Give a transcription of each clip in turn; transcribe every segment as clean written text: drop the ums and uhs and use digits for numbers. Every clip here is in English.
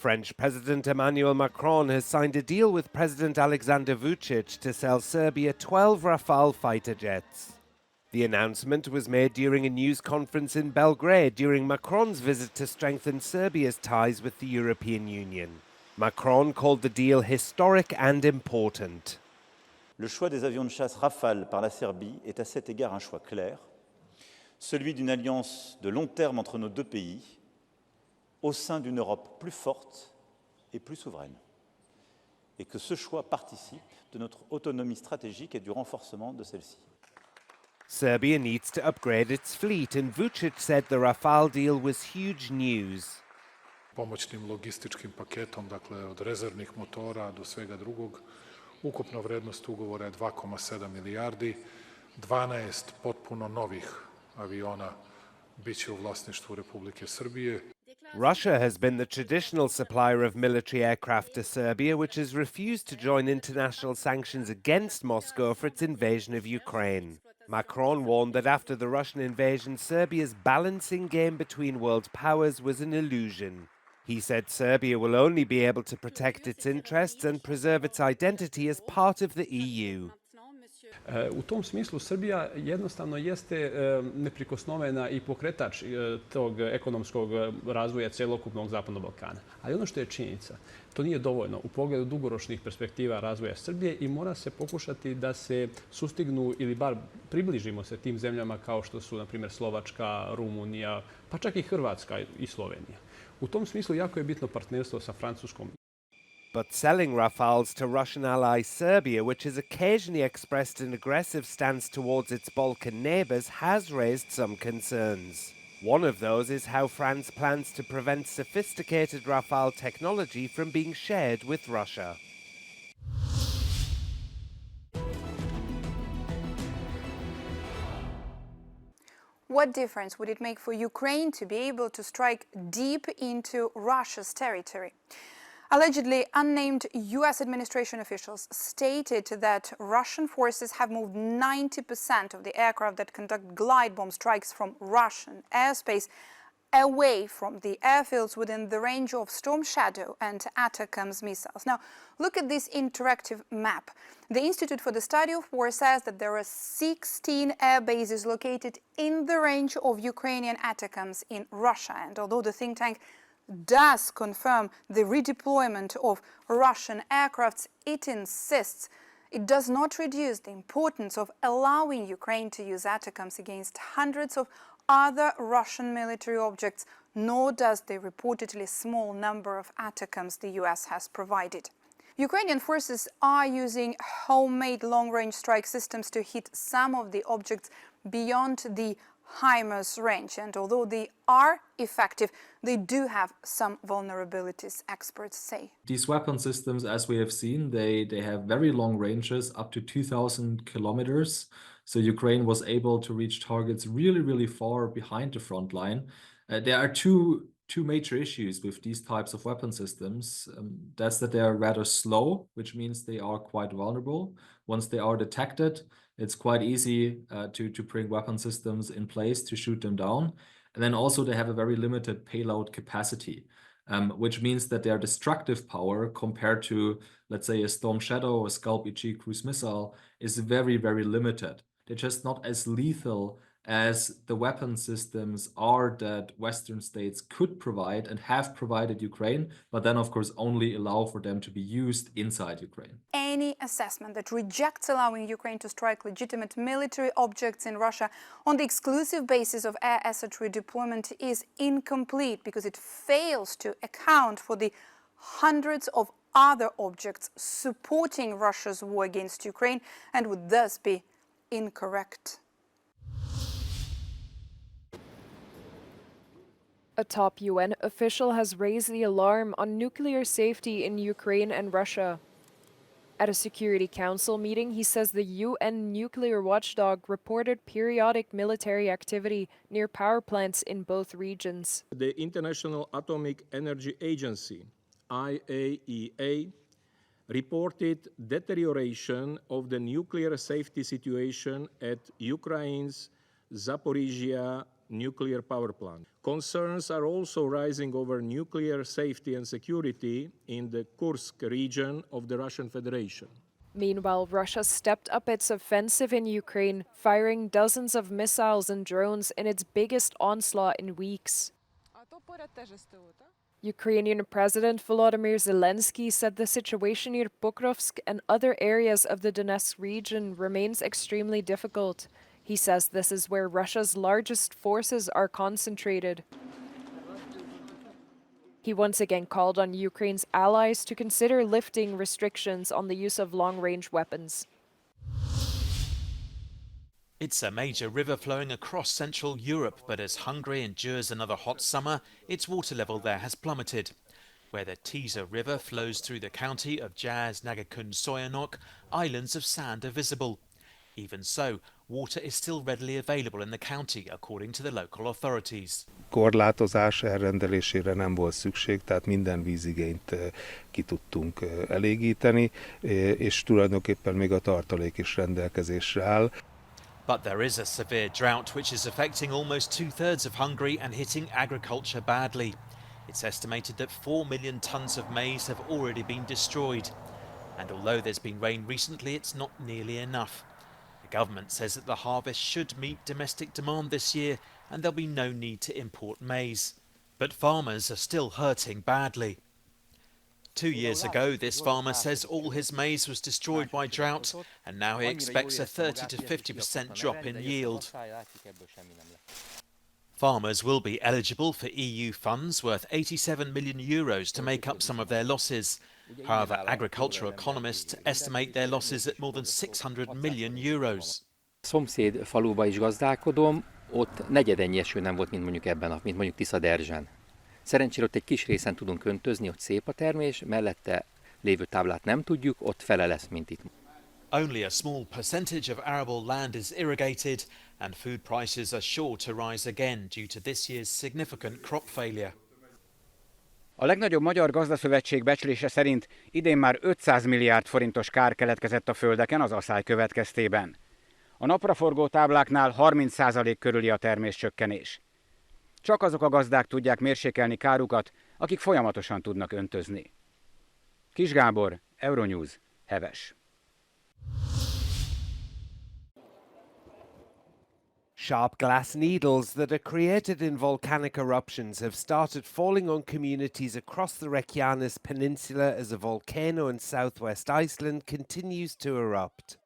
French President Emmanuel Macron has signed a deal with President Alexander Vučić to sell Serbia 12 Rafale fighter jets. The announcement was made during a news conference in Belgrade during Macron's visit to strengthen Serbia's ties with the European Union. Macron called the deal historic and important. Le choix des avions de chasse Rafale par la Serbie est à cet égard un choix clair, celui d'une alliance de long terme entre nos deux pays, au sein d'une Europe plus forte et plus souveraine, et que ce choix participe de notre autonomie stratégique et du renforcement de celle-ci. Serbia needs to upgrade its fleet, and Vučić said the Rafale deal was huge news. Pomoćnim logističkim paketom, dakle od rezervnih motora do svega drugog, ukupna vrednost ugovora je 2,7 milijardi, 12 potpuno novih aviona biće u vlasništvu Republike Srbije. Russia has been the traditional supplier of military aircraft to Serbia, which has refused to join international sanctions against Moscow for its invasion of Ukraine. Macron warned that after the Russian invasion, Serbia's balancing game between world powers was an illusion. He said Serbia will only be able to protect its interests and preserve its identity as part of the EU. U tom smislu Srbija jednostavno jeste neprikosnovena i pokretač tog ekonomskog razvoja celokupnog Zapadnog Balkana. Ali ono što je činjenica, to nije dovoljno u pogledu dugoročnih perspektiva razvoja Srbije i mora se pokušati da se sustignu ili bar približimo se tim zemljama kao što su, na primjer, Slovačka, Rumunija, pa čak i Hrvatska i Slovenija. U tom smislu jako je bitno partnerstvo sa Francuskom. But selling Rafales to Russian ally Serbia, which has occasionally expressed an aggressive stance towards its Balkan neighbours, has raised some concerns. One of those is how France plans to prevent sophisticated Rafale technology from being shared with Russia. What difference would it make for Ukraine to be able to strike deep into Russia's territory? Allegedly unnamed US administration officials stated that Russian forces have moved 90% of the aircraft that conduct glide bomb strikes from Russian airspace away from the airfields within the range of Storm Shadow and ATACMS missiles. Now, look at this interactive map. The Institute for the Study of War says that there are 16 air bases located in the range of Ukrainian ATACMS in Russia. And although the think tank does confirm the redeployment of Russian aircrafts, it insists it does not reduce the importance of allowing Ukraine to use ATACMS against hundreds of other Russian military objects, nor does the reportedly small number of ATACMS the US has provided. Ukrainian forces are using homemade long-range strike systems to hit some of the objects beyond the HIMARS range, and although they are effective, they do have some vulnerabilities, experts say. These weapon systems, as we have seen, they have very long ranges, up to 2,000 kilometers. So Ukraine was able to reach targets really far behind the front line. There are two major issues with these types of weapon systems. That's that they are rather slow, which means they are quite vulnerable. Once they are detected, it's quite easy to bring weapon systems in place to shoot them down. And then also they have a very limited payload capacity, which means that their destructive power compared to, let's say, a Storm Shadow or Scalp EG cruise missile is very limited. They're just not as lethal as the weapon systems are that Western states could provide and have provided Ukraine, but then of course only allow for them to be used inside Ukraine. Any assessment that rejects allowing Ukraine to strike legitimate military objects in Russia on the exclusive basis of air asset redeployment is incomplete because it fails to account for the hundreds of other objects supporting Russia's war against Ukraine and would thus be incorrect. A top UN official has raised the alarm on nuclear safety in Ukraine and Russia. At a Security Council meeting, he says the UN nuclear watchdog reported periodic military activity near power plants in both regions. The International Atomic Energy Agency, IAEA, reported deterioration of the nuclear safety situation at Ukraine's Zaporizhia nuclear power plant. Concerns are also rising over nuclear safety and security in the Kursk region of the Russian Federation. Meanwhile, Russia stepped up its offensive in Ukraine, firing dozens of missiles and drones in its biggest onslaught in weeks. Ukrainian President Volodymyr Zelensky said the situation near Pokrovsk and other areas of the Donetsk region remains extremely difficult. He says this is where Russia's largest forces are concentrated. He once again called on Ukraine's allies to consider lifting restrictions on the use of long-range weapons. It's a major river flowing across Central Europe, but as Hungary endures another hot summer, its water level there has plummeted. Where the Tisza River flows through the county of Jász-Nagykun-Szolnok, islands of sand are visible. Even so, water is still readily available in the county, according to the local authorities. Korlátozás elrendelésére nem volt szükség, tehát minden vízigényt ki tudtunk elégíteni, és tulajdonképpen még a tartalék is rendelkezésre áll. But there is a severe drought which is affecting almost two-thirds of Hungary and hitting agriculture badly. It's estimated that 4 million tons of maize have already been destroyed. And although there's been rain recently, it's not nearly enough. The government says that the harvest should meet domestic demand this year and there'll be no need to import maize. But farmers are still hurting badly. 2 years ago, this farmer says all his maize was destroyed by drought, and now he expects a 30 to 50% drop in yield. Farmers will be eligible for EU funds worth €87 million to make up some of their losses. However, agricultural economists estimate their losses at more than €600 million. Szomszéd faluba is gazdálkodom, ott negyedennyi eső nem volt, mint mondjuk Tisza-Derzsen. Szerencsére ott egy kis részen tudunk öntözni, ott szép a termés, mellette lévő táblát nem tudjuk, ott fele lesz, mint itt. Only a small percentage of arable land is irrigated, and food prices are sure to rise again due to this year's significant crop failure. A legnagyobb magyar gazdaszövetség becslése szerint idén már 500 milliárd forintos kár keletkezett a földeken az aszály következtében. A napraforgó tábláknál 30% körüli a terméscsökkenés. Csak azok a gazdák tudják mérsékelni kárukat, akik folyamatosan tudnak öntözni. Kis Gábor, Euronews, Heves. Sharp glass needles that are created in volcanic eruptions have started falling on communities across the Reykjanes Peninsula as a volcano in southwest Iceland continues to erupt.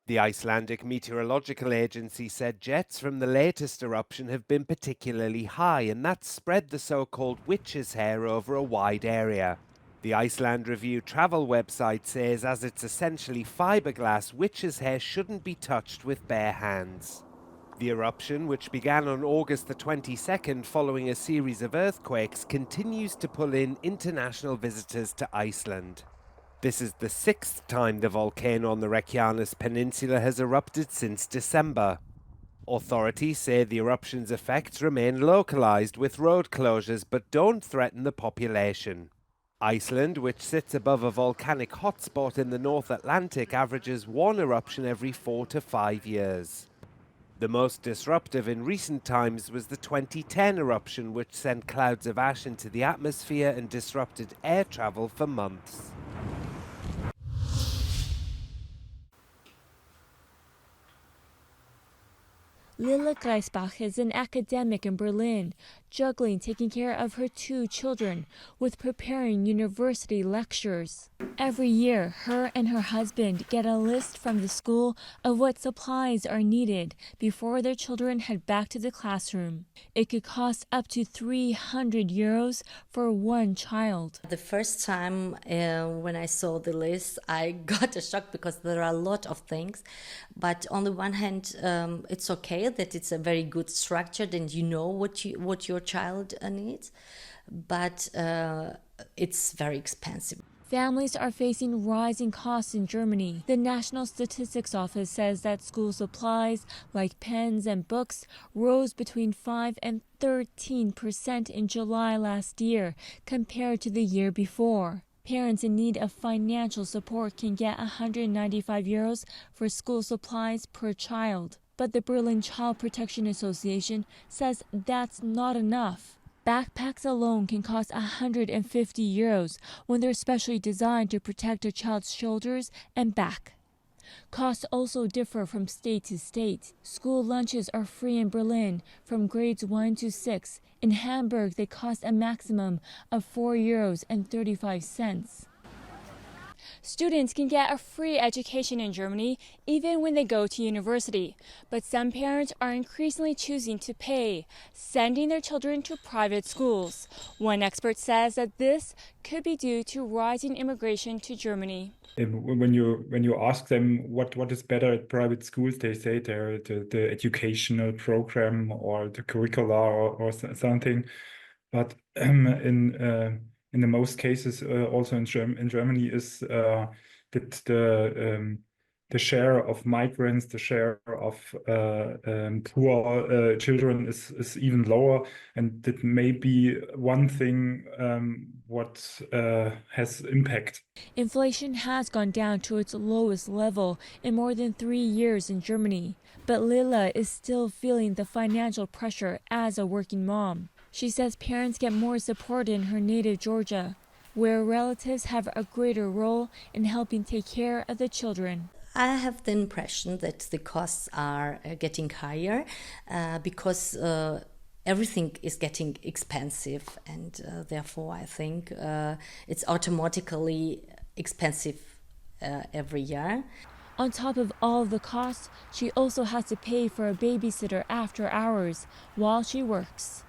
The Icelandic Meteorological Agency said jets from the latest eruption have been particularly high, and that spread the so-called witch's hair over a wide area. The Iceland Review travel website says as it's essentially fiberglass, witch's hair shouldn't be touched with bare hands. The eruption, which began on August the 22nd following a series of earthquakes, continues to pull in international visitors to Iceland. This is the 6th time the volcano on the Reykjanes Peninsula has erupted since December. Authorities say the eruption's effects remain localized with road closures but don't threaten the population. Iceland, which sits above a volcanic hotspot in the North Atlantic, averages one eruption every 4 to 5 years. The most disruptive in recent times was the 2010 eruption, which sent clouds of ash into the atmosphere and disrupted air travel for months. Lilla Greisbach is an academic in Berlin, juggling taking care of her 2 children with preparing university lectures. Every year, her and her husband get a list from the school of what supplies are needed before their children head back to the classroom. It could cost up to €300 for one child. The first time when I saw the list, I got a shock because there are a lot of things. But on the one hand, it's okay that it's a very good structured and you know what your child needs, but it's very expensive. Families are facing rising costs in Germany. The National Statistics Office says that school supplies, like pens and books, rose between 5 and 13% in July last year compared to the year before. Parents in need of financial support can get €195 for school supplies per child. But the Berlin Child Protection Association says that's not enough. Backpacks alone can cost 150 euros when they're specially designed to protect a child's shoulders and back. Costs also differ from state to state. School lunches are free in Berlin from grades 1 to 6. In Hamburg, they cost a maximum of 4.35 euros. Students can get a free education in Germany even when they go to university. But some parents are increasingly choosing to pay, sending their children to private schools. One expert says that this could be due to rising immigration to Germany. When you ask them what is better at private schools, they say the educational program or the curricula or something. But in the most cases, also in Germany, is that the share of migrants, the share of poor children is even lower, and that may be one thing what has impact. Inflation has gone down to its lowest level in more than 3 years in Germany, but Lila is still feeling the financial pressure as a working mom. She says parents get more support in her native Georgia, where relatives have a greater role in helping take care of the children. I have the impression that the costs are getting higher because everything is getting expensive, and therefore I think it's automatically expensive every year. On top of all of the costs, she also has to pay for a babysitter after hours while she works.